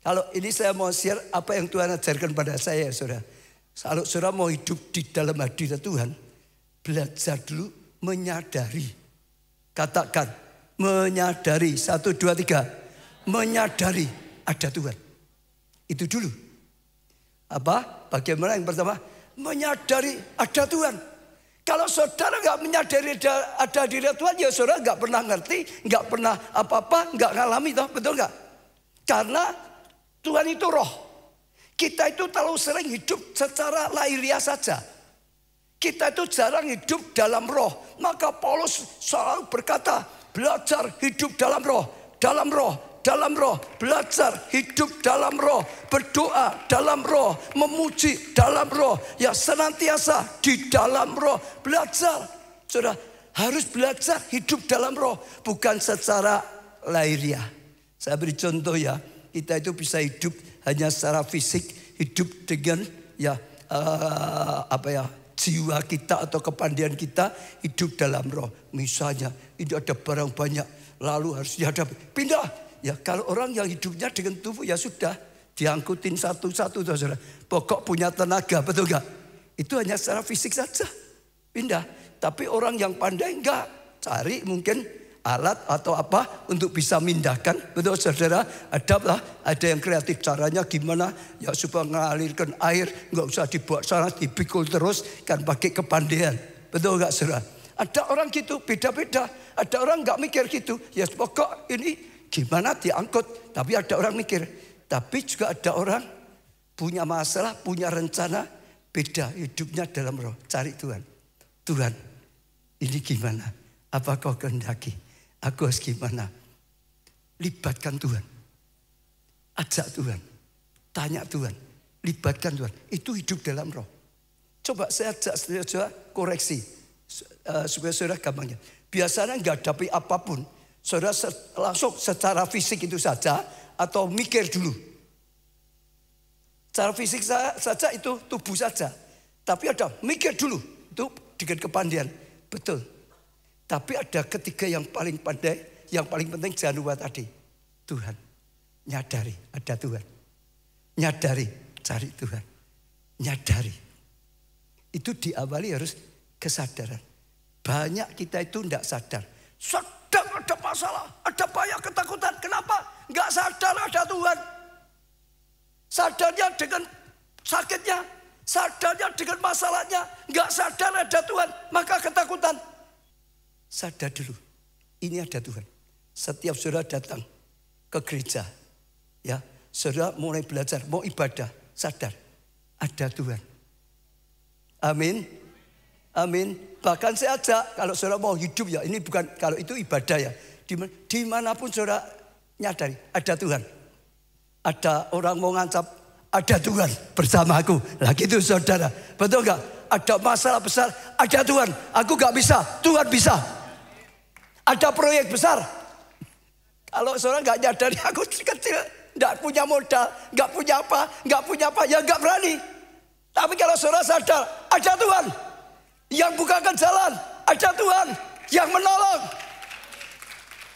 Kalau ini saya mau share apa yang Tuhan ajarkan pada saya, saudara. Kalau saudara mau hidup di dalam hadirat Tuhan, belajar dulu menyadari. Katakan, menyadari. 1, 2, 3. Menyadari ada Tuhan. Itu dulu. Apa? Bagaimana yang pertama? Menyadari ada Tuhan. Kalau saudara nggak menyadari ada hadirat Tuhan, ya saudara nggak pernah ngerti, nggak pernah apa-apa, nggak ngalami, toh, betul nggak? Karena Tuhan itu roh. Kita itu terlalu sering hidup secara lahiriah saja. Kita itu jarang hidup dalam roh. Maka Paulus selalu berkata, belajar hidup dalam roh, dalam roh. Dalam roh, belajar hidup dalam roh, berdoa dalam roh, memuji dalam roh, ya senantiasa di dalam roh, belajar. Saudara harus belajar hidup dalam roh, bukan secara lahiriah. Saya beri contoh ya, kita itu bisa hidup hanya secara fisik, hidup dengan jiwa kita atau kepandaian kita hidup dalam roh. Misalnya, ini ada barang banyak, lalu harus dihadapi, pindah. Ya kalau orang yang hidupnya dengan tubuh ya sudah diangkutin satu-satu, saudara. Pokok punya tenaga, betul gak? Itu hanya secara fisik saja, pindah. Tapi orang yang pandai enggak, cari mungkin alat atau apa untuk bisa mindahkan, betul saudara? Ada yang kreatif, caranya gimana? Ya supaya mengalirkan air, enggak usah dibawa sana, dipikul terus, kan pakai kepandaian, betul gak saudara? Ada orang gitu, beda-beda. Ada orang enggak mikir gitu, ya pokok ini gimana diangkut, tapi ada orang mikir. Tapi juga ada orang punya masalah, punya rencana, beda hidupnya dalam roh. Cari Tuhan. Tuhan, ini gimana? Apa kau kehendaki? Aku harus gimana? Libatkan Tuhan. Ajak Tuhan. Tanya Tuhan. Libatkan Tuhan. Itu hidup dalam roh. Coba saya ajak saudara koreksi. Supaya saudara gampangnya. Biasanya nggak hadapi apapun. Saudara langsung secara fisik itu saja atau mikir dulu. Secara fisik saja itu tubuh saja. Tapi ada mikir dulu. Itu dengan kepandaian. Betul. Tapi ada ketiga yang paling pandai. Yang paling penting jangan lupa tadi. Tuhan. Nyadari ada Tuhan. Nyadari cari Tuhan. Nyadari. Itu diawali harus kesadaran. Banyak kita itu tidak sadar. Sedang ada masalah, ada banyak ketakutan. Kenapa? Enggak sadar ada Tuhan. Sadarnya dengan sakitnya, sadarnya dengan masalahnya, enggak sadar ada Tuhan, maka ketakutan. Sadar dulu, ini ada Tuhan. Setiap saudara datang ke gereja, ya, saudara mulai belajar, mau ibadah, sadar ada Tuhan. Amin. Amin. Bahkan saya ajak kalau saudara mau hidup ya, ini bukan kalau itu ibadah ya. Dimanapun saudara nyadari ada Tuhan. Ada orang mau ngancap, ada Tuhan bersama aku. Lah gitu saudara. Betul enggak? Ada masalah besar, ada Tuhan. Aku enggak bisa, Tuhan bisa. Ada proyek besar. Kalau saudara enggak nyadari aku kecil, enggak punya modal, enggak punya apa, ya enggak berani. Tapi kalau saudara sadar, ada Tuhan yang bukakan jalan, ada Tuhan yang menolong,